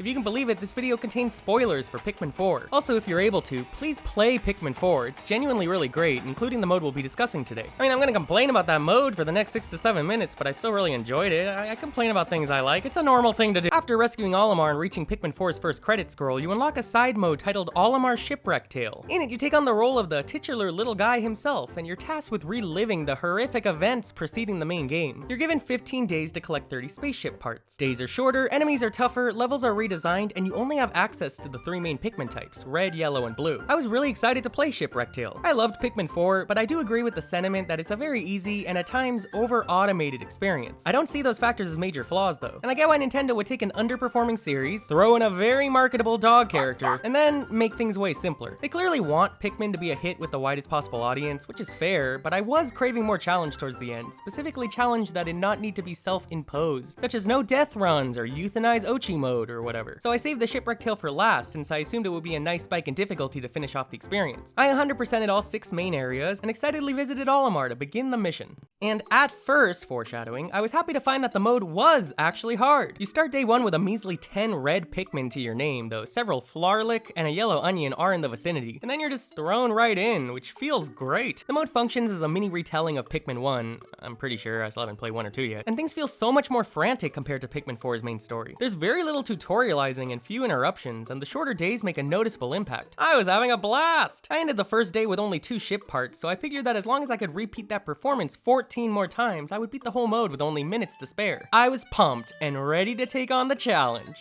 If you can believe it, this video contains spoilers for Pikmin 4. Also, if you're able to, please play Pikmin 4. It's genuinely really great, including the mode we'll be discussing today. I mean, I'm gonna complain about that mode for the next 6 to 7 minutes, but I still really enjoyed it. I complain about things I like. It's a normal thing to do. After rescuing Olimar and reaching Pikmin 4's first credit scroll, you unlock a side mode titled Olimar's Shipwreck Tale. In it, you take on the role of the titular little guy himself, and you're tasked with reliving the horrific events preceding the main game. You're given 15 days to collect 30 spaceship parts. Days are shorter, enemies are tougher, levels are redesigned, and you only have access to the 3 main Pikmin types, red, yellow, and blue. I was really excited to play Shipwreck Tale. I loved Pikmin 4, but I do agree with the sentiment that it's a very easy and at times over-automated experience. I don't see those factors as major flaws though, and I get why Nintendo would take an underperforming series, throw in a very marketable dog character, and then make things way simpler. They clearly want Pikmin to be a hit with the widest possible audience, which is fair, but I was craving more challenge towards the end, specifically challenge that did not need to be self-imposed, such as no death runs or euthanize Ochi mode or whatever. So I saved the Shipwreck Tale for last, since I assumed it would be a nice spike in difficulty to finish off the experience. I 100%ed all 6 main areas and excitedly visited Olimar to begin the mission. And at first, foreshadowing, I was happy to find that the mode was actually hard. You start day 1 with a measly 10 red Pikmin to your name, though several Flarlick and a yellow onion are in the vicinity, and then you're just thrown right in, which feels great. The mode functions as a mini retelling of Pikmin 1, I'm pretty sure, I still haven't played 1 or 2 yet, and things feel so much more frantic compared to Pikmin 4's main story. There's very little tutorializing and few interruptions, and the shorter days make a noticeable impact. I was having a blast! I ended the first day with only 2 ship parts, so I figured that as long as I could repeat that performance 14 more times, I would beat the whole mode with only minutes to spare. I was pumped and ready to take on the challenge.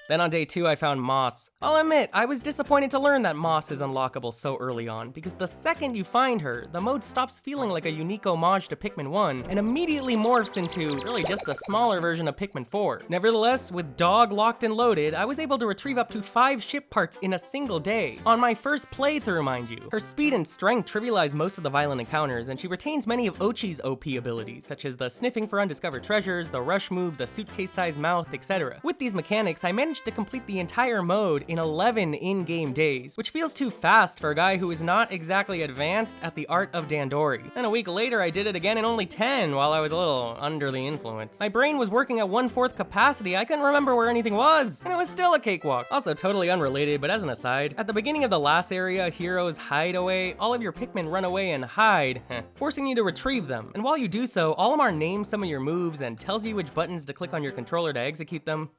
Then on day 2, I found Moss. I'll admit, I was disappointed to learn that Moss is unlockable so early on, because the second you find her, the mode stops feeling like a unique homage to Pikmin 1, and immediately morphs into really just a smaller version of Pikmin 4. Nevertheless, with Dog locked and loaded, I was able to retrieve up to 5 ship parts in a single day. On my first playthrough, mind you. Her speed and strength trivialize most of the violent encounters, and she retains many of Ochi's OP abilities, such as the sniffing for undiscovered treasures, the rush move, the suitcase-sized mouth, etc. With these mechanics, I managed to complete the entire mode in 11 in-game days, which feels too fast for a guy who is not exactly advanced at the art of Dandori. Then a week later, I did it again in only 10 while I was a little under the influence. My brain was working at 1/4 capacity, I couldn't remember where anything was, and it was still a cakewalk. Also totally unrelated, but as an aside, at the beginning of the last area, Hero's Hideaway, all of your Pikmin run away and hide, forcing you to retrieve them. And while you do so, Olimar names some of your moves and tells you which buttons to click on your controller to execute them.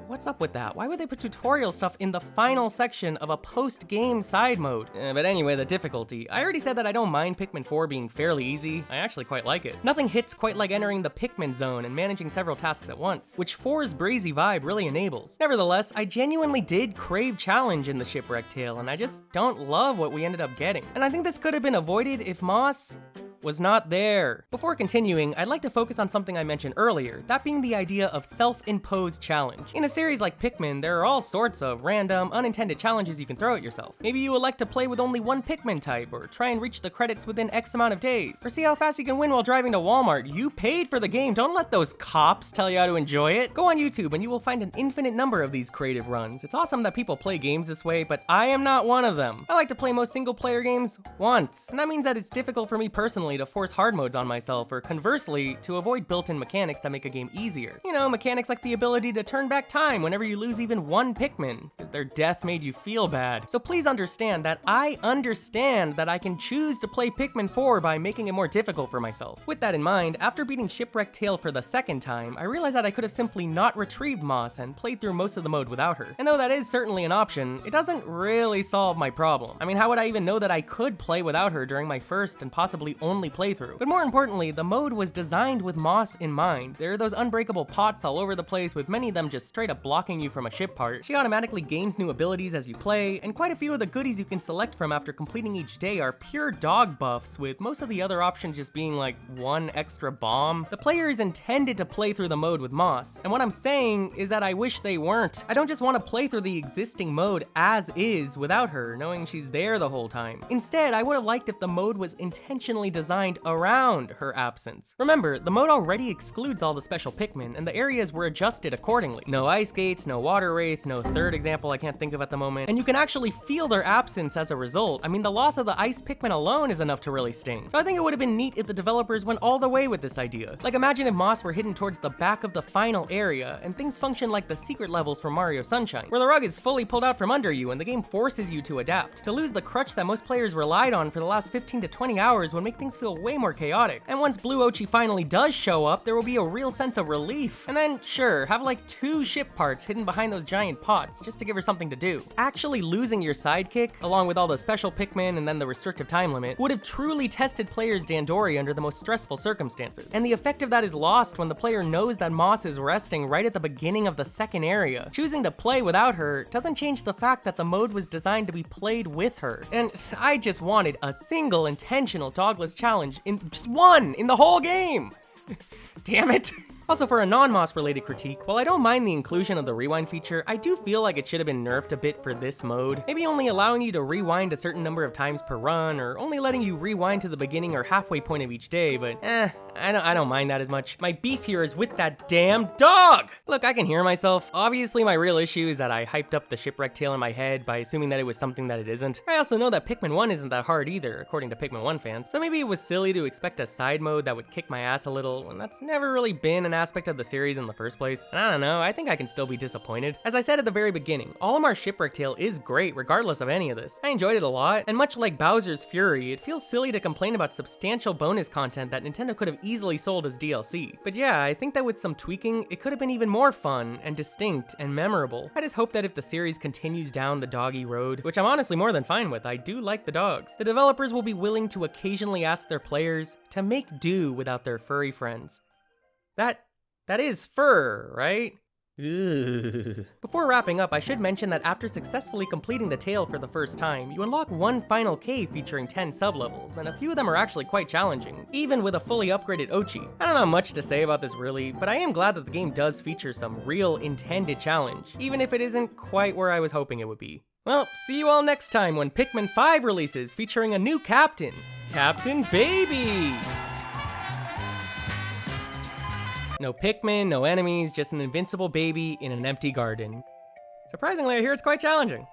What's up with that? Why would they put tutorial stuff in the final section of a post-game side mode? But anyway, the difficulty. I already said that I don't mind Pikmin 4 being fairly easy. I actually quite like it. Nothing hits quite like entering the Pikmin zone and managing several tasks at once, which 4's breezy vibe really enables. Nevertheless, I genuinely did crave challenge in the Shipwreck Tale, and I just don't love what we ended up getting. And I think this could have been avoided if Moss was not there. Before continuing, I'd like to focus on something I mentioned earlier, that being the idea of self-imposed challenge. In a series like Pikmin, there are all sorts of random, unintended challenges you can throw at yourself. Maybe you elect to play with only 1 Pikmin type, or try and reach the credits within X amount of days, or see how fast you can win while driving to Walmart. You paid for the game, don't let those cops tell you how to enjoy it. Go on YouTube and you will find an infinite number of these creative runs. It's awesome that people play games this way, but I am not one of them. I like to play most single-player games once, and that means that it's difficult for me personally to force hard modes on myself, or conversely, to avoid built-in mechanics that make a game easier. You know, mechanics like the ability to turn back time whenever you lose even 1 Pikmin, because their death made you feel bad. So please understand that I understand that I can choose to play Pikmin 4 by making it more difficult for myself. With that in mind, after beating Shipwreck Tale for the second time, I realized that I could have simply not retrieved Moss and played through most of the mode without her. And though that is certainly an option, it doesn't really solve my problem. I mean, how would I even know that I could play without her during my first and possibly only playthrough? But more importantly, the mode was designed with Moss in mind. There are those unbreakable pots all over the place, with many of them just straight up blocking you from a ship part. She automatically gains new abilities as you play, and quite a few of the goodies you can select from after completing each day are pure dog buffs, with most of the other options just being like 1 extra bomb. The player is intended to play through the mode with Moss, and what I'm saying is that I wish they weren't. I don't just want to play through the existing mode as is without her, knowing she's there the whole time. Instead, I would have liked if the mode was intentionally designed designed around her absence. Remember, the mode already excludes all the special Pikmin, and the areas were adjusted accordingly. No ice gates, no water wraith, no third example I can't think of at the moment, and you can actually feel their absence as a result. I mean, the loss of the ice Pikmin alone is enough to really sting. So I think it would have been neat if the developers went all the way with this idea. Like, imagine if moss were hidden towards the back of the final area, and things function like the secret levels from Mario Sunshine, where the rug is fully pulled out from under you and the game forces you to adapt. To lose the crutch that most players relied on for the last 15 to 20 hours would make things feel way more chaotic. And once Blue Ochi finally does show up, there will be a real sense of relief. And then, sure, have like 2 ship parts hidden behind those giant pots, just to give her something to do. Actually losing your sidekick, along with all the special Pikmin and then the restrictive time limit, would have truly tested players' DieAntDie under the most stressful circumstances. And the effect of that is lost when the player knows that Moss is resting right at the beginning of the second area. Choosing to play without her doesn't change the fact that the mode was designed to be played with her. And I just wanted a single intentional dogless challenge just one in the whole game. Damn it. Also, for a non-Moss related critique, while I don't mind the inclusion of the rewind feature, I do feel like it should have been nerfed a bit for this mode. Maybe only allowing you to rewind a certain number of times per run, or only letting you rewind to the beginning or halfway point of each day, but I don't mind that as much. My beef here is with that damn dog! Look, I can hear myself. Obviously, my real issue is that I hyped up the Shipwreck tale in my head by assuming that it was something that it isn't. I also know that Pikmin 1 isn't that hard either, according to Pikmin 1 fans, so maybe it was silly to expect a side mode that would kick my ass a little, when that's never really been an aspect of the series in the first place. And I don't know, I think I can still be disappointed. As I said at the very beginning, Olimar's Shipwreck tale is great regardless of any of this. I enjoyed it a lot, and much like Bowser's Fury, it feels silly to complain about substantial bonus content that Nintendo could have easily sold as DLC. But yeah, I think that with some tweaking, it could have been even more fun and distinct and memorable. I just hope that if the series continues down the doggy road, which I'm honestly more than fine with, I do like the dogs, the developers will be willing to occasionally ask their players to make do without their furry friends. That is fur, right? Ugh. Before wrapping up, I should mention that after successfully completing the tale for the first time, you unlock one final cave featuring 10 sublevels, and a few of them are actually quite challenging, even with a fully upgraded Ochi. I don't have much to say about this really, but I am glad that the game does feature some real intended challenge, even if it isn't quite where I was hoping it would be. Well, see you all next time when Pikmin 5 releases featuring a new captain, Captain Baby! No Pikmin, no enemies, just an invincible baby in an empty garden. Surprisingly, I hear it's quite challenging.